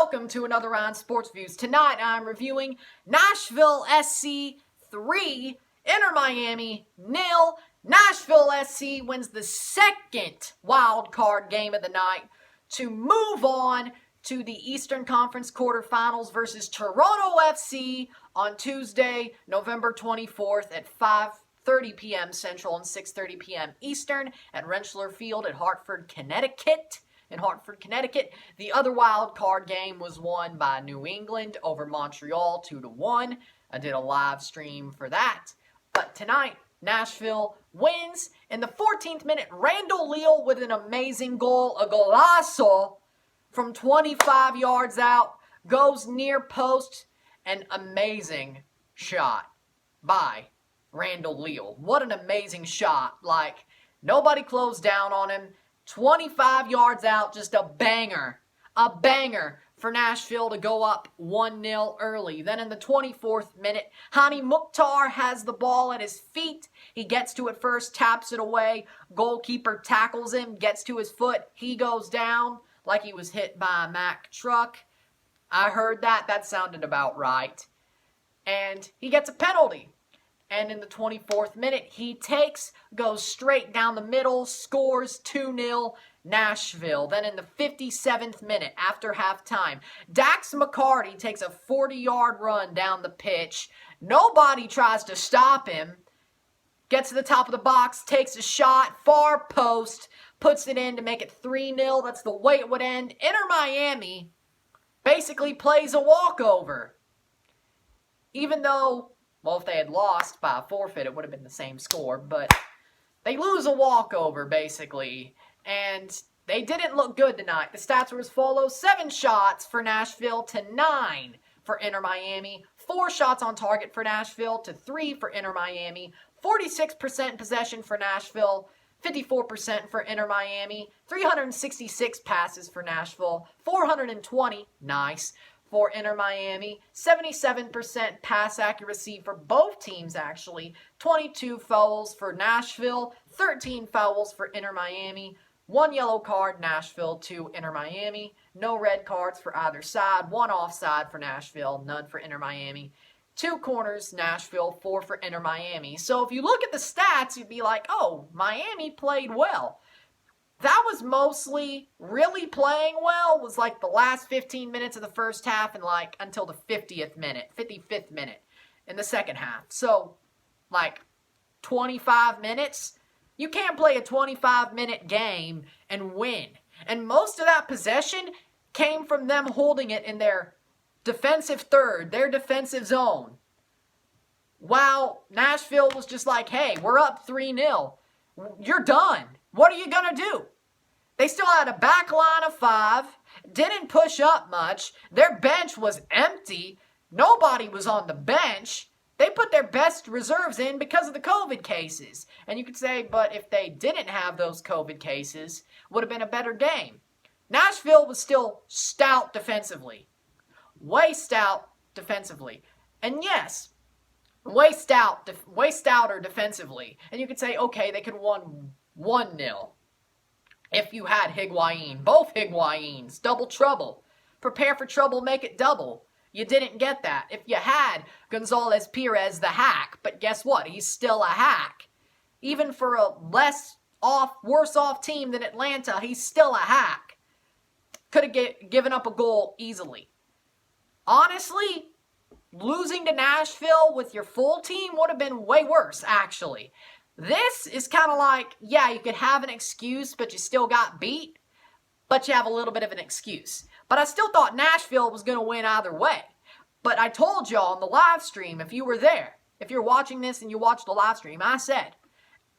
welcome to another round of Sports Views. Tonight I'm reviewing Nashville SC 3, Inter Miami 0. Nashville SC wins the second wild card game of the night to move on to the Eastern Conference quarterfinals versus Toronto FC on Tuesday, November 24th at 5:30 p.m. Central and 6:30 p.m. Eastern at Rentschler Field at Hartford, Connecticut. In Hartford, Connecticut. The other wild card game was won by New England over Montreal 2-1. I did a live stream for that. But tonight, Nashville wins. In the 14th minute, Randall Leal with an amazing goal, a golazo from 25 yards out, goes near post, an amazing shot by Randall Leal. What an amazing shot. Like, nobody closed down on him. 25 yards out, just a banger. A banger for Nashville to go up 1-0 early. Then in the 24th minute, Hani Mukhtar has the ball at his feet. He gets to it first, taps it away. Goalkeeper tackles him, gets to his foot. He goes down like he was hit by a Mack truck. I heard that. That sounded about right. And he gets a penalty. And in the 24th minute, he goes straight down the middle, scores 2-0 Nashville. Then in the 57th minute, after halftime, Dax McCarty takes a 40-yard run down the pitch. Nobody tries to stop him. Gets to the top of the box, takes a shot, far post, puts it in to make it 3-0. That's the way it would end. Inter Miami basically plays a walkover. Even though, well, if they had lost by a forfeit, it would have been the same score. But they lose a walkover, basically. And they didn't look good tonight. The stats were as follows. 7 shots for Nashville to 9 for Inter Miami. 4 shots on target for Nashville to 3 for Inter Miami. 46% possession for Nashville. 54% for Inter Miami. 366 passes for Nashville. 420, nice, for Inter Miami. 77% pass accuracy for both teams, actually. 22 fouls for Nashville. 13 fouls for Inter Miami. 1 yellow card, Nashville, 2 Inter Miami. No red cards for either side. 1 offside for Nashville, none for Inter Miami. 2 corners, Nashville, 4 for Inter Miami. So if you look at the stats, you'd be like, oh, Miami played well. That was mostly really playing well was like the last 15 minutes of the first half and like until the 55th minute in the second half. So like 25 minutes, you can't play a 25-minute game and win. And most of that possession came from them holding it in their defensive third, their defensive zone. While Nashville was just like, hey, we're up 3-0. You're done. What are you going to do? They still had a back line of 5, didn't push up much. Their bench was empty. Nobody was on the bench. They put their best reserves in because of the COVID cases. And you could say, but if they didn't have those COVID cases, would have been a better game. Nashville was still stout defensively. Way stout defensively. And yes, way stouter defensively. And you could say, okay, they could have won 1-0 if you had Higuain. Both Higuains. Double trouble. Prepare for trouble, make it double. You didn't get that. If you had Gonzalez Perez, the hack, but guess what? He's still a hack. Even for a worse off team than Atlanta, he's still a hack. Could have given up a goal easily. Honestly, losing to Nashville with your full team would have been way worse, actually. This is kind of like, yeah, you could have an excuse, but you still got beat. But you have a little bit of an excuse. But I still thought Nashville was going to win either way. But I told y'all on the live stream, if you were there, if you're watching this and you watched the live stream, I said,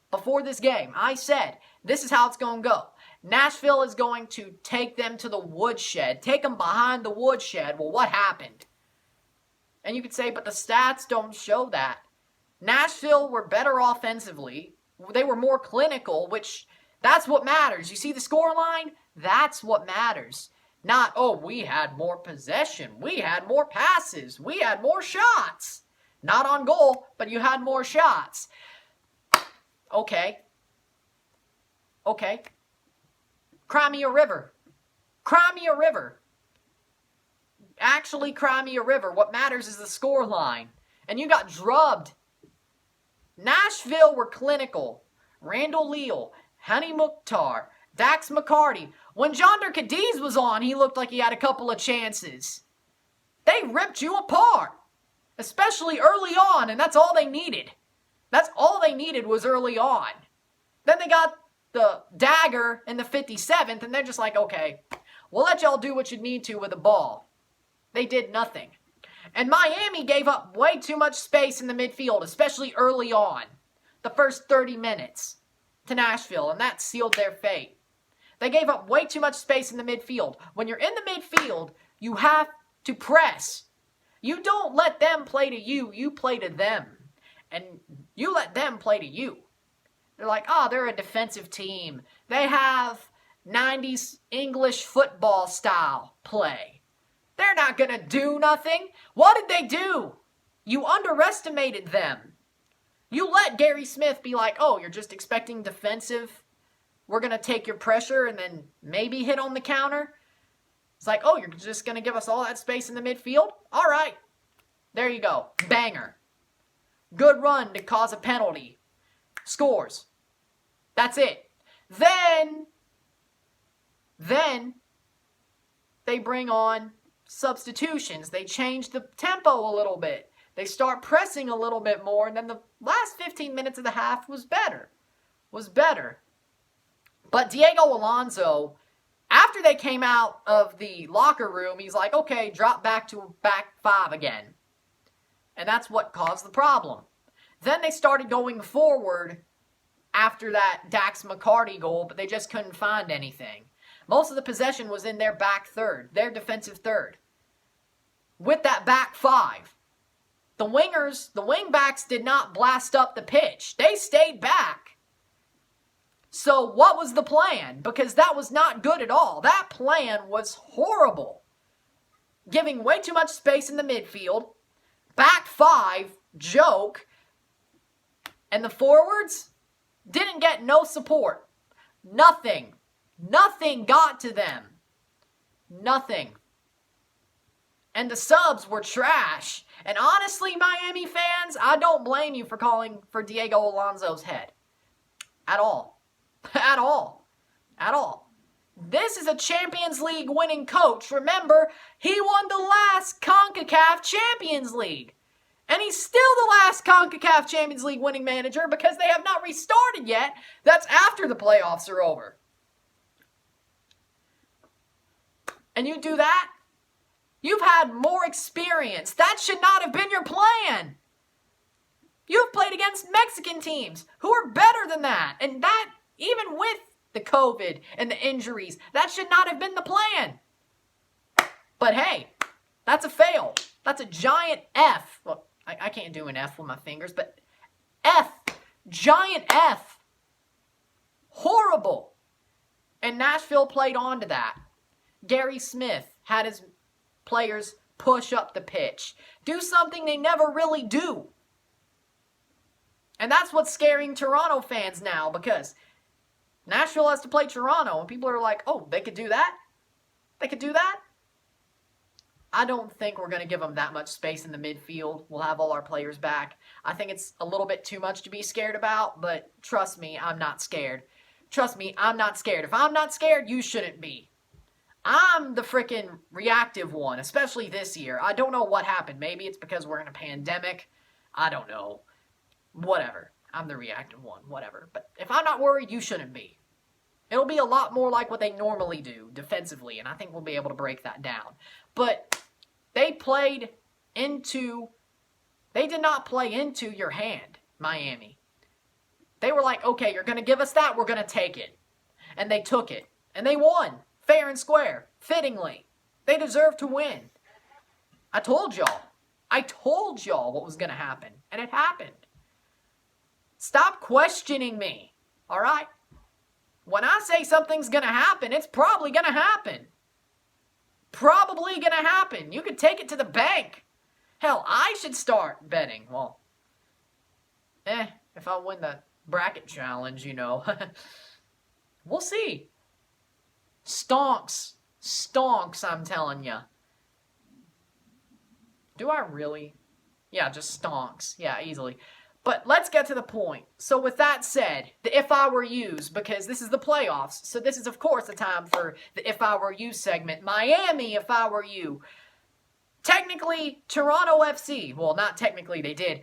before this game, I said, this is how it's going to go. Nashville is going to take them to the woodshed, take them behind the woodshed. Well, what happened? And you could say, but the stats don't show that. Nashville were better offensively. They were more clinical, which that's what matters. You see the scoreline? That's what matters. Not, oh, we had more possession. We had more passes. We had more shots. Not on goal, but you had more shots. Okay. Cry me a river. actually cry me a river. What matters is the scoreline. And you got drubbed. Nashville were clinical. Randall Leal, Hani Mukhtar, Dax McCarty. When Jonder Cadiz was on, he looked like he had a couple of chances. They ripped you apart. Especially early on, and that's all they needed. That's all they needed was early on. Then they got the dagger in the 57th, and they're just like, okay, we'll let y'all do what you need to with the ball. They did nothing. And Miami gave up way too much space in the midfield, especially early on. The first 30 minutes to Nashville, and that sealed their fate. They gave up way too much space in the midfield. When you're in the midfield, you have to press. You don't let them play to you, you play to them. And you let them play to you. They're like, oh, they're a defensive team. They have 90s English football style play. They're not going to do nothing. What did they do? You underestimated them. You let Gary Smith be like, oh, you're just expecting defensive. We're going to take your pressure and then maybe hit on the counter. It's like, oh, you're just going to give us all that space in the midfield? All right. There you go. Banger. Good run to cause a penalty. Scores. That's it. Then they bring on substitutions. They change the tempo a little bit. They start pressing a little bit more, and then the last 15 minutes of the half was better. But Diego Alonso, after they came out of the locker room, he's like, okay, drop back to back five again. And that's what caused the problem. Then they started going forward after that Dax McCarty goal, but they just couldn't find anything. Most of the possession was in their back third, their defensive third. With that back five, the wing backs did not blast up the pitch. They stayed back. So what was the plan? Because that was not good at all. That plan was horrible. Giving way too much space in the midfield. Back five, joke. And the forwards didn't get no support. Nothing. Nothing got to them. Nothing. And the subs were trash. And honestly, Miami fans, I don't blame you for calling for Diego Alonso's head. At all. At all. At all. This is a Champions League winning coach. Remember, he won the last CONCACAF Champions League. And he's still the last CONCACAF Champions League winning manager because they have not restarted yet. That's after the playoffs are over. And you do that? You've had more experience. That should not have been your plan. You've played against Mexican teams who are better than that. And that, even with the COVID and the injuries, that should not have been the plan. But hey, that's a fail. That's a giant F. Well, I can't do an F with my fingers, but F. Giant F. Horrible. And Nashville played on to that. Gary Smith had his players push up the pitch. Do something they never really do. And that's what's scaring Toronto fans now, because Nashville has to play Toronto, and people are like, oh, they could do that? They could do that? I don't think we're going to give them that much space in the midfield. We'll have all our players back. I think it's a little bit too much to be scared about, but trust me, I'm not scared. Trust me, I'm not scared. If I'm not scared, you shouldn't be. I'm the freaking reactive one, especially this year. I don't know what happened. Maybe it's because we're in a pandemic. I don't know. Whatever. I'm the reactive one. Whatever. But if I'm not worried, you shouldn't be. It'll be a lot more like what they normally do defensively, and I think we'll be able to break that down. But they did not play into your hand, Miami. They were like, okay, you're going to give us that, we're going to take it. And they took it. And they won. Fair and square. Fittingly. They deserve to win. I told y'all. What was going to happen. And it happened. Stop questioning me. All right? When I say something's going to happen, it's probably going to happen. Probably going to happen. You could take it to the bank. Hell, I should start betting. Well, if I win the bracket challenge, you know. We'll see. Stonks, I'm telling you. Do I really? Yeah, just stonks. Yeah, easily. But let's get to the point. So with that said, the if I were yous, because this is the playoffs, so this is of course the time for the if I were you segment. Miami, if I were you. Technically, Toronto FC, well, not technically, they did.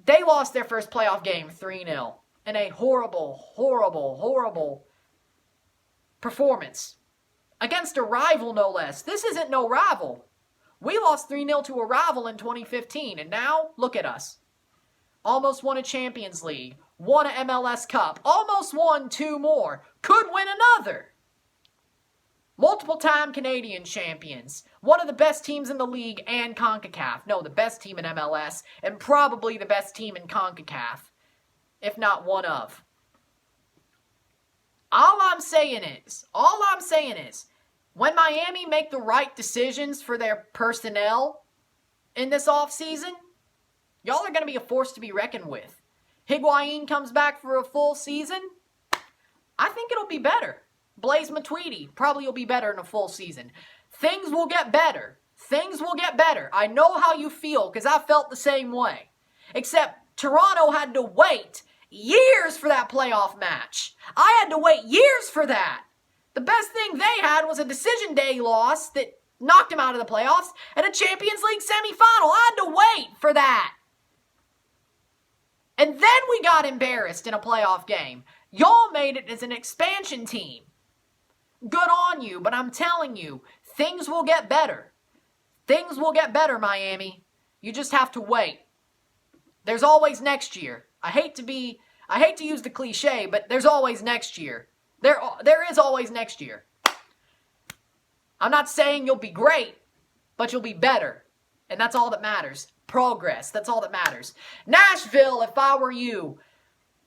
They lost their first playoff game 3-0 in a horrible, horrible, horrible performance against a rival, no less. This isn't no rival. We lost 3-0 to a rival in 2015, and now, look at us. Almost won a Champions League, won an MLS Cup, almost won 2 more, could win another. Multiple-time Canadian champions, one of the best teams in the league and CONCACAF. No, the best team in MLS, and probably the best team in CONCACAF, if not one of. All I'm saying is, when Miami make the right decisions for their personnel in this offseason, y'all are going to be a force to be reckoned with. Higuain comes back for a full season. I think it'll be better. Blaise Matuidi probably will be better in a full season. Things will get better. Things will get better. I know how you feel because I felt the same way. Except Toronto had to wait years for that playoff match. I had to wait years for that. The best thing they had was a decision day loss that knocked them out of the playoffs and a Champions League semifinal. I had to wait for that. And then we got embarrassed in a playoff game. Y'all made it as an expansion team. Good on you, but I'm telling you, things will get better. Things will get better, Miami. You just have to wait. There's always next year. I hate to use the cliche, but there's always next year. There is always next year. I'm not saying you'll be great, but you'll be better. And that's all that matters. Progress, that's all that matters. Nashville, if I were you,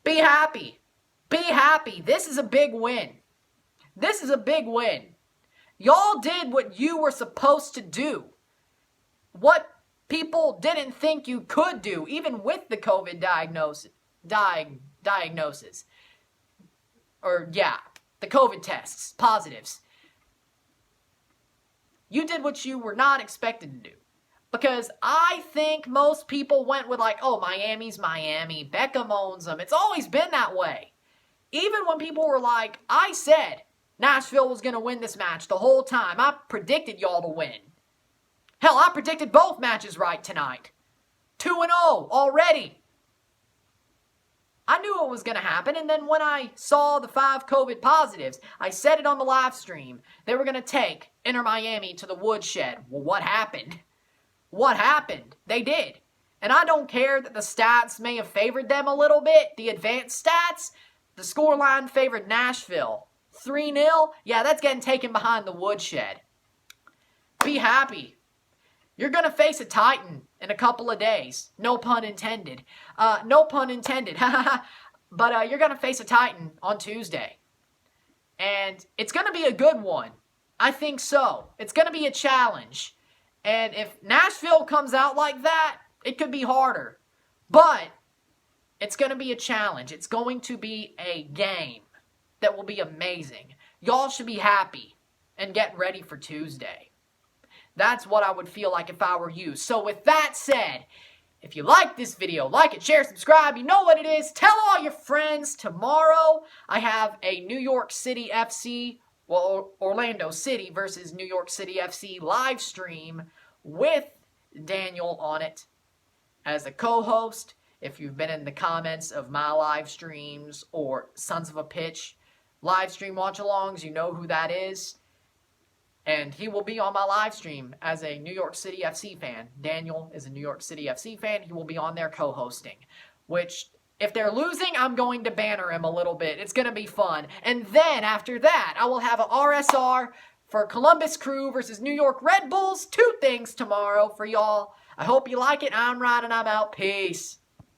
be happy. Be happy. This is a big win. This is a big win. Y'all did what you were supposed to do. What people didn't think you could do, even with the COVID diagnosis. The COVID tests, positives. You did what you were not expected to do. Because I think most people went with like, oh, Miami's Miami. Beckham owns them. It's always been that way. Even when people were like, I said Nashville was going to win this match the whole time. I predicted y'all to win. Hell, I predicted both matches right tonight. 2-0 already. I knew it was going to happen, and then when I saw the 5 COVID positives, I said it on the live stream. They were going to take Inter Miami to the woodshed. Well, what happened? What happened? They did. And I don't care that the stats may have favored them a little bit. The advanced stats, the scoreline favored Nashville. 3-0? Yeah, that's getting taken behind the woodshed. Be happy. You're going to face a Titan in a couple of days. No pun intended. No pun intended. But you're going to face a Titan on Tuesday. And it's going to be a good one. I think so. It's going to be a challenge. And if Nashville comes out like that, it could be harder. But it's going to be a challenge. It's going to be a game that will be amazing. Y'all should be happy and get ready for Tuesday. That's what I would feel like if I were you. So with that said, if you like this video, like it, share, subscribe. You know what it is. Tell all your friends. Tomorrow, I have a New York City FC, well, Orlando City versus New York City FC live stream with Daniel on it as a co-host. If you've been in the comments of my live streams or Sons of a Pitch live stream watch-alongs, you know who that is. And he will be on my live stream as a New York City FC fan. Daniel is a New York City FC fan. He will be on there co-hosting. Which, if they're losing, I'm going to banner him a little bit. It's going to be fun. And then, after that, I will have an RSR for Columbus Crew versus New York Red Bulls. 2 things tomorrow for y'all. I hope you like it. I'm Ryan and I'm out. Peace.